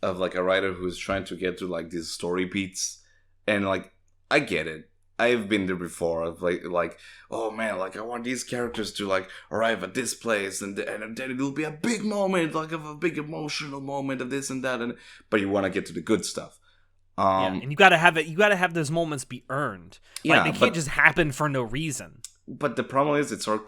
like a writer who's trying to get to like these story beats, and like I get it. I've been there before. Of like oh man, like I want these characters to like arrive at this place, and then it'll be a big moment, like of a big emotional moment of this and that, but you want to get to the good stuff.
And you gotta have it. You gotta have those moments be earned.
Yeah,
they can't just happen for no reason.
But the problem is, it sort of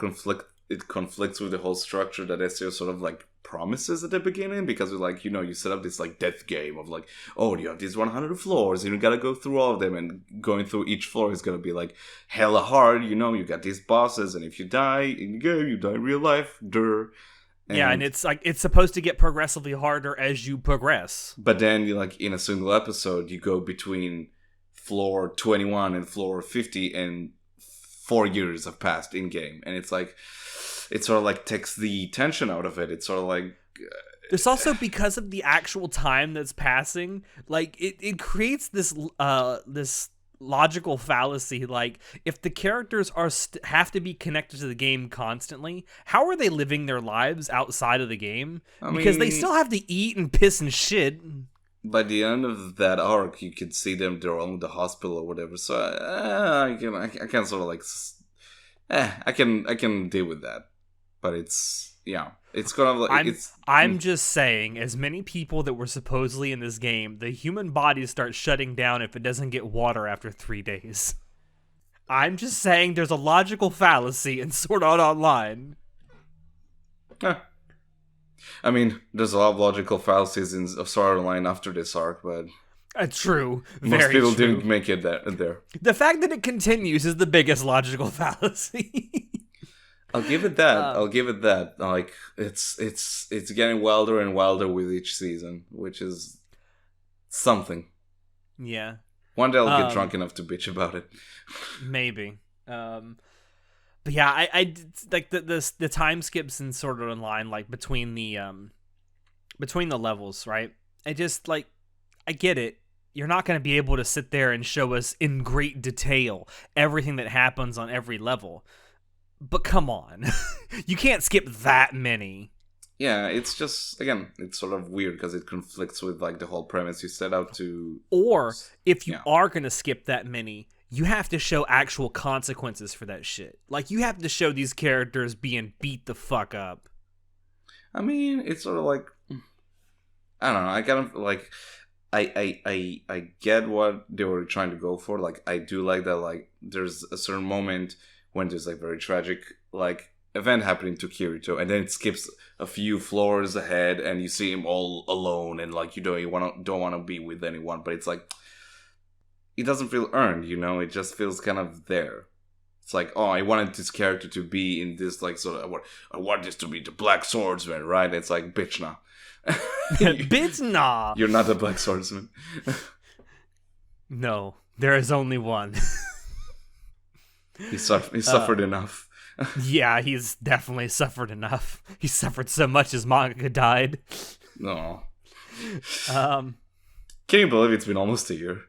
conflicts with the whole structure that SEO sort of like promises at the beginning, because like you set up this like death game of like, oh, you have these 100 floors and you gotta go through all of them, and going through each floor is gonna be like hella hard. You got these bosses, and if you die in the game, you die in real life.
And it's like it's supposed to get progressively harder as you progress.
But then, like in a single episode, you go between floor 21 and floor 50, and 4 years have passed in game, and it's like it sort of like takes the tension out of it. It's sort of like
there's also, because of the actual time that's passing, like it creates this this logical fallacy. Like, if the characters have to be connected to the game constantly, how are they living their lives outside of the game? Because they still have to eat and piss and shit.
By the end of that arc, you could see them, they're on the hospital or whatever. So I can sort of like I can deal with that. But it's kind of like
I'm just saying, as many people that were supposedly in this game, the human body starts shutting down if it doesn't get water after 3 days. I'm just saying there's a logical fallacy in Sword Art Online.
I mean, there's a lot of logical fallacies in Sword Art Online after this arc, but
true.
Most people didn't make it there.
The fact that it continues is the biggest logical fallacy.
I'll give it that.
Um,
I'll give it that. Like it's getting wilder and wilder with each season, which is something.
yeah.
One day I'll get
Um,
drunk enough to bitch about it.
maybe. But yeah, I like the time skips and sort of in line like between the levels, right? I just like I get it. You're not going to be able to sit there and show us in great detail everything that happens on every level. But come on. You can't skip that many.
Yeah, it's just again, it's sort of weird because it conflicts with like the whole premise you set out to.
Or if you
Yeah.
are going to skip that many, you have to show actual consequences for that shit. Like you have to show these characters being beat the fuck up.
I mean, it's sort of like I don't know. I kind of like I get what they were trying to go for. Like I do like that. Like there's a certain moment when there's like very tragic like event happening to Kirito, and then it skips a few floors ahead, and you see him all alone, and like you don't want to be with anyone, but it's like it doesn't feel earned. You know, it just feels kind of there. It's like, oh, I wanted this character to be in this like sort of I want this to be the Black Swordsman, right? It's like bitch now.
Bitch, nah.
You're not a Black Swordsman.
No, there is only one.
He suffered enough.
Yeah, he's definitely suffered enough. He suffered so much his manga died.
No.
Um,
Can you believe it's been almost a year?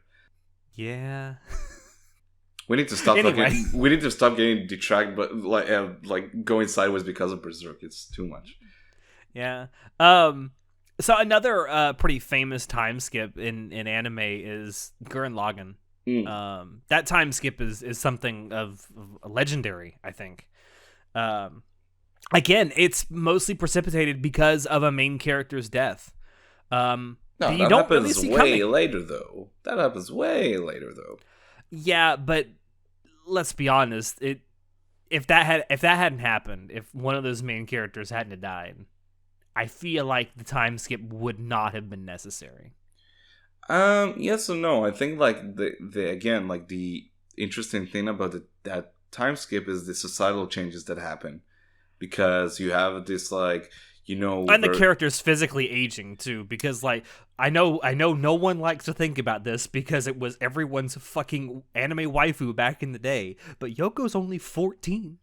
yeah.
We need to stop.
Anyway.
We need to stop getting detracted, but like going sideways because of Berserk. It's too much.
Yeah. So another pretty famous time skip in anime is Gurren Lagann. That time skip is something of legendary, I think. Again, it's mostly precipitated because of a main character's death.
No,
you
that
don't
happens
really see
way
coming.
later, though. That happens way later, though.
Yeah, but let's be honest. If that hadn't happened, if one of those main characters hadn't died, I feel like the time skip would not have been necessary.
Yes and no. I think like the again like the interesting thing about that time skip is the societal changes that happen because you have this like
And the character's physically aging too, because like I know no one likes to think about this because it was everyone's fucking anime waifu back in the day, but Yoko's only 14.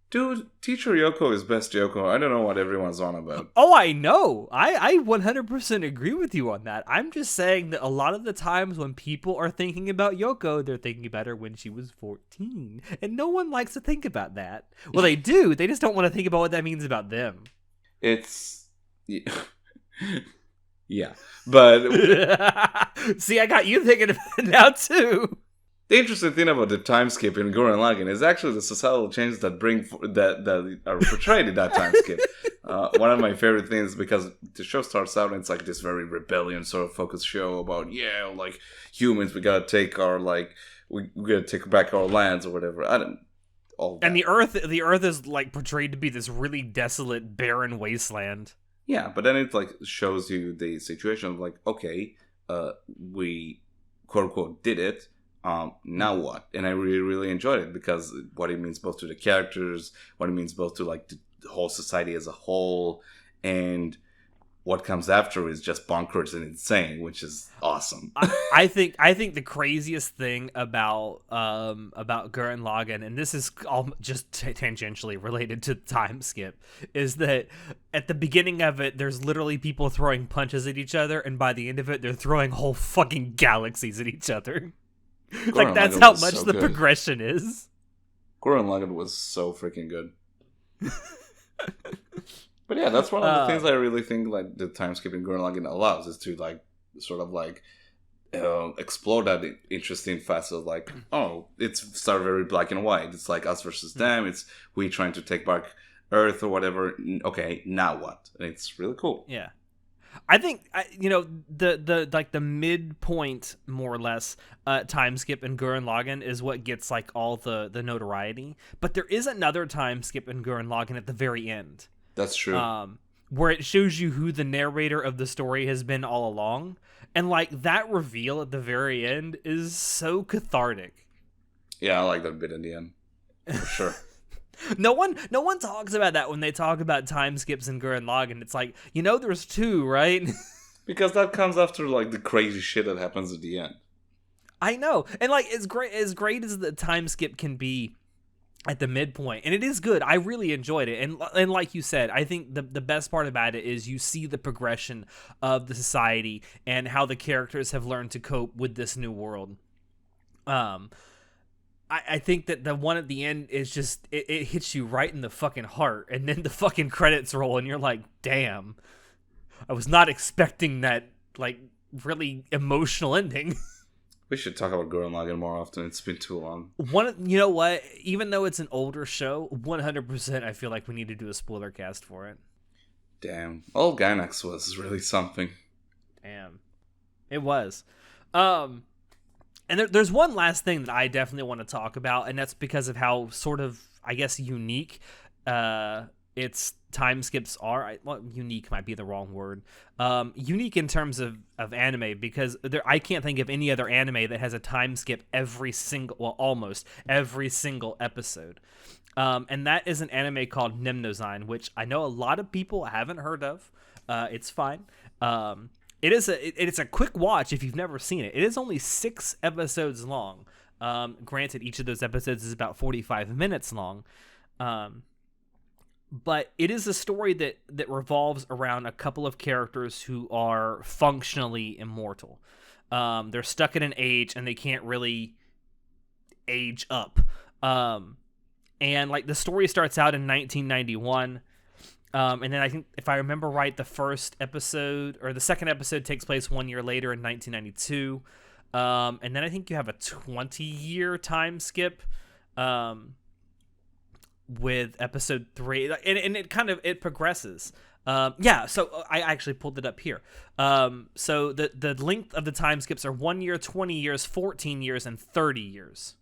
Dude, Teacher Yoko is best Yoko. I don't know what everyone's on about.
Oh, I know. I 100% agree with you on that. I'm just saying that a lot of the times when people are thinking about Yoko, they're thinking about her when she was 14. And no one likes to think about that. Well, they do. They just don't want to think about what that means about them.
It's yeah, but
See, I got you thinking about it now too.
the interesting thing about the time skip in Gurren Lagann is actually the societal changes that that are portrayed in that time skip. One of my favorite things because the show starts out and it's like this very rebellion sort of focused show about like humans, we gotta take our like we gotta take back our lands or whatever. I don't. All that.
And the Earth is like portrayed to be this really desolate, barren wasteland.
Yeah, but then it like shows you the situation of like, okay, we quote unquote did it. Now what? And I really, really enjoyed it because what it means both to the characters, what it means both to like the whole society as a whole, and what comes after is just bonkers and insane, which is awesome.
I think the craziest thing about Gurren Lagann, and this is all just tangentially related to the time skip, is that at the beginning of it, there's literally people throwing punches at each other, and by the end of it, they're throwing whole fucking galaxies at each other. Like that's how much the progression is.
Gurren Lagann was so freaking good. But yeah, that's one of the things I really think like the time skipping Gurren Lagann allows is to like sort of like explore that interesting facet of like, oh, it's started very black and white. It's like us versus them. It's we trying to take back Earth or whatever. Okay, now what? And it's really cool.
Yeah. I think the like the midpoint more or less time skip in Gurren Lagann is what gets like all the notoriety. But there is another time skip in Gurren Lagann at the very end.
That's true.
Where it shows you who the narrator of the story has been all along, and like that reveal at the very end is so cathartic.
Yeah, I like that bit in the end for sure.
No one talks about that when they talk about time skips in Gurren Lagann. It's like, there's two, right?
Because that comes after like the crazy shit that happens at the end.
I know. And like as great as the time skip can be at the midpoint, and it is good. I really enjoyed it. And like you said, I think the best part about it is you see the progression of the society and how the characters have learned to cope with this new world. I think that the one at the end is just, it hits you right in the fucking heart, and then the fucking credits roll, and you're like, damn, I was not expecting that, like, really emotional ending.
We should talk about Gurren Lagann more often. It's been too long.
You know what? Even though it's an older show, 100% I feel like we need to do a spoiler cast for it.
Damn. Old Gainax was really something.
Damn. It was. And there's one last thing that I definitely want to talk about, and that's because of how sort of, I guess, unique its time skips are. Well, unique might be the wrong word. Unique in terms of anime, because I can't think of any other anime that has a time skip almost every single episode. And that is an anime called Nemnozyne, which I know a lot of people haven't heard of. It's fine. It's a quick watch if you've never seen it. It is only 6 episodes long. Granted, each of those episodes is about 45 minutes long. But it is a story that revolves around a couple of characters who are functionally immortal. They're stuck at an age and they can't really age up. And like the story starts out in 1991. And then I think, if I remember right, the second episode takes place 1 year later in 1992. And then I think you have a 20-year time skip with episode 3. And it progresses. So I actually pulled it up here. So the length of the time skips are 1 year, 20 years, 14 years, and 30 years.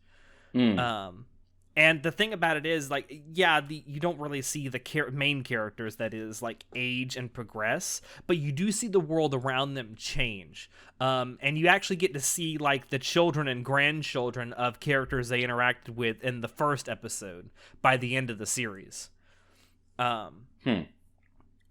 And the thing about it is, like, you don't really see the main characters, that is, like, age and progress, but you do see the world around them change. And you actually get to see, like, the children and grandchildren of characters they interacted with in the first episode by the end of the series.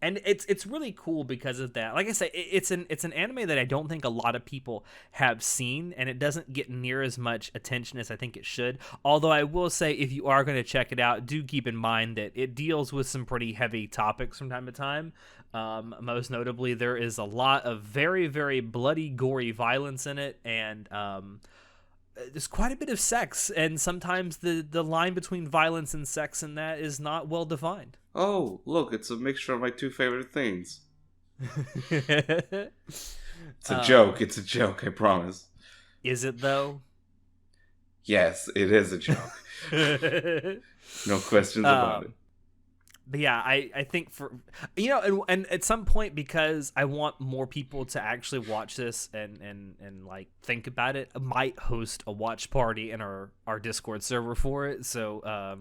And it's really cool because of that. Like I say, it's an anime that I don't think a lot of people have seen, and it doesn't get near as much attention as I think it should. Although I will say, if you are going to check it out, do keep in mind that it deals with some pretty heavy topics from time to time. Most notably, there is a lot of very, very bloody, gory violence in it, and there's quite a bit of sex, and sometimes the line between violence and sex in that is not well defined.
Oh, look, it's a mixture of my two favorite things. It's a joke. It's a joke, I promise.
Is it, though?
Yes, it is a joke. No questions about it.
But yeah, I think and at some point, because I want more people to actually watch this and like think about it, I might host a watch party in our Discord server for it. So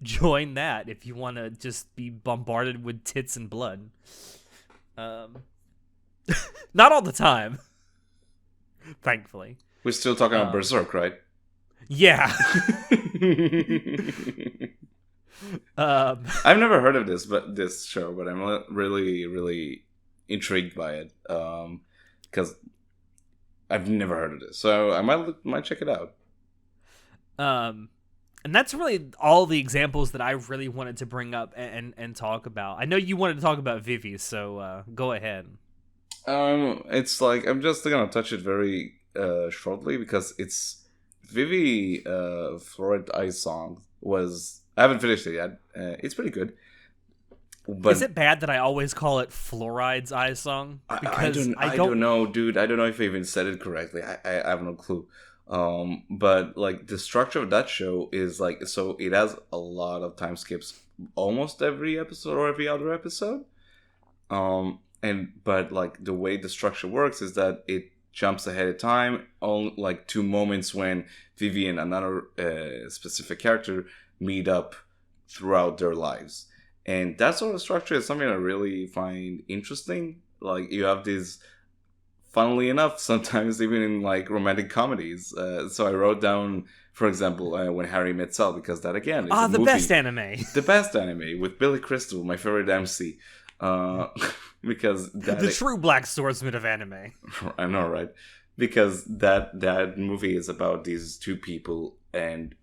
join that if you want to just be bombarded with tits and blood. Not all the time, thankfully.
We're still talking about Berserk, right?
Yeah.
I've never heard of this show, but I'm really, really intrigued by it because I've never heard of this, so I might check it out.
And that's really all the examples that I really wanted to bring up and talk about. I know you wanted to talk about Vivi, so go ahead.
It's like I'm just gonna touch it very shortly because it's Vivi Fluoride Ice Song was. I haven't finished it yet. It's pretty good. But
is it bad that I always call it Fluoride's Eye Song?
Because I don't know, dude. I don't know if I even said it correctly. I have no clue. But like the structure of that show is like, so it has a lot of time skips almost every episode or every other episode. But like the way the structure works is that it jumps ahead of time on like 2 moments when Vivi and another specific character meet up throughout their lives, and that sort of structure is something I really find interesting. Like you have these, funnily enough, sometimes even in like romantic comedies. So I wrote down For example, When Harry Met Sally, because that again is a
the
movie,
best anime.
the best anime with Billy Crystal, my favorite MC. Because
The true black swordsman of anime.
I know, right? Because that movie is about these two people, and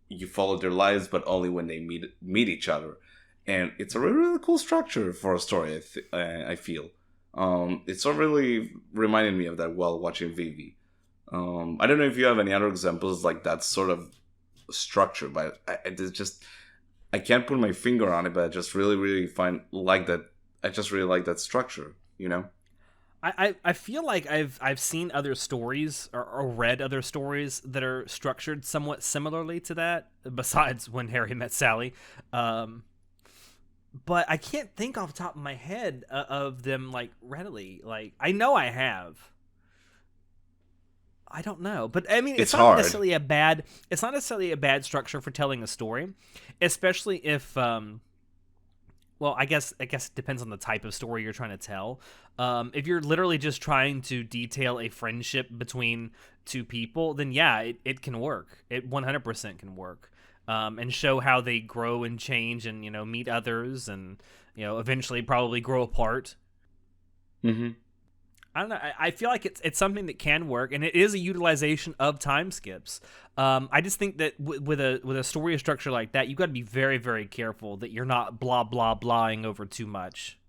you follow their lives, but only when they meet each other. And it's a really, really cool structure for a story, I feel. It's so really reminded me of that while watching Vivi. I don't know if you have any other examples like that sort of structure, but I can't put my finger on it, but I just really, really like that. I just really like that structure, you know?
I feel like I've seen other stories or read other stories that are structured somewhat similarly to that, besides When Harry Met Sally. But I can't think off the top of my head of them like readily. Like I know I have. I don't know, but I mean, it's not
hard.
necessarily a bad. It's not necessarily a bad structure for telling a story, especially if. Well, I guess it depends on the type of story you're trying to tell. If you're literally just trying to detail a friendship between two people, then yeah, it can work. It 100% can work, and show how they grow and change, and meet others, and eventually probably grow apart.
Mm-hmm.
I don't know. I feel like it's something that can work, and it is a utilization of time skips. I just think that with a story structure like that, you got to be very, very careful that you're not blah blah blahing over too much.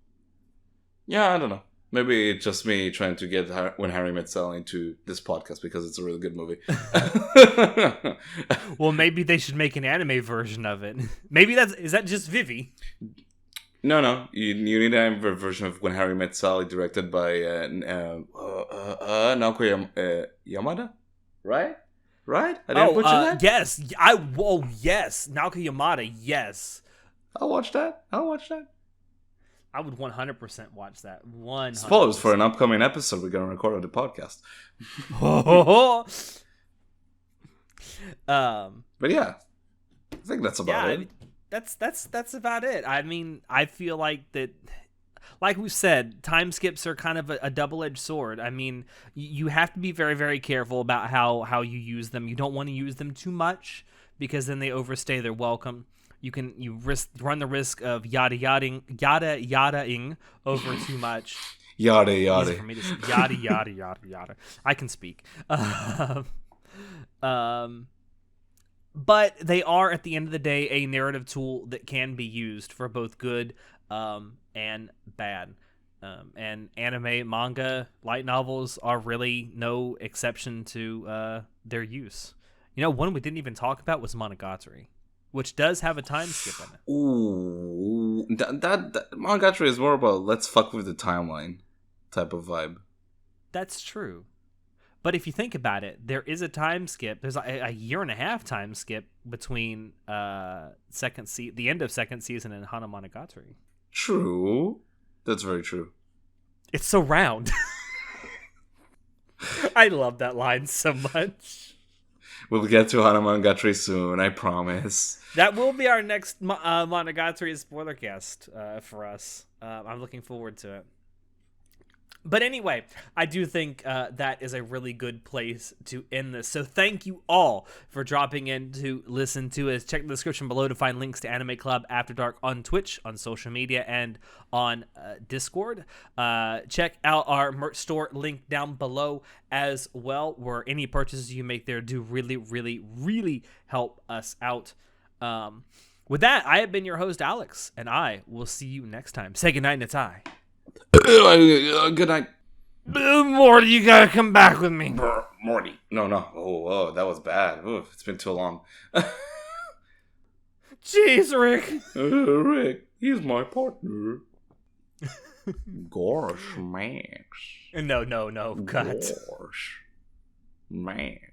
Yeah, I don't know. Maybe it's just me trying to get When Harry Met Sally into this podcast because it's a really good movie.
Well, maybe they should make an anime version of it. Maybe is that just Vivi?
No. You need a version of When Harry Met Sally, directed by Naoko Yamada, right? I didn't butcher that.
Yes, yes, Naoki Yamada. Yes,
I'll watch that.
I would 100% watch that. 100%.
Spoilers for an upcoming episode we're gonna record on the podcast. But yeah, I think that's about it.
That's about it. I mean, I feel like that, like we said, time skips are kind of a double-edged sword. I mean, you have to be very, very careful about how you use them. You don't want to use them too much because then they overstay their welcome. You run the risk of yada-ing over too much.
Yada.
Easy for me to say. Yada. I can speak. But they are, at the end of the day, a narrative tool that can be used for both good and bad. And anime, manga, light novels are really no exception to their use. One we didn't even talk about was Monogatari, which does have a time skip in it.
Ooh, that Monogatari is more about let's fuck with the timeline type of vibe.
That's true. But if you think about it, there is a time skip. There's a year and a half time skip between the end of second season and Hana Monogatari.
True. That's very true.
It's so round. I love that line so much.
We'll get to Hana Monogatari soon, I promise.
That will be our next Monogatari spoiler cast for us. I'm looking forward to it. But anyway, I do think that is a really good place to end this. So thank you all for dropping in to listen to us. Check the description below to find links to Anime Club After Dark on Twitch, on social media, and on Discord. Check out our merch store link down below as well, where any purchases you make there do really, really, really help us out. With that, I have been your host, Alex, and I will see you next time. Say goodnight, Natai.
Good night.
Morty, you gotta come back with me.
Morty. No. Oh, that was bad. Ooh, it's been too long.
Jeez, Rick.
Rick, he's my partner. Gosh, Max.
No, cut.
Gosh, Max.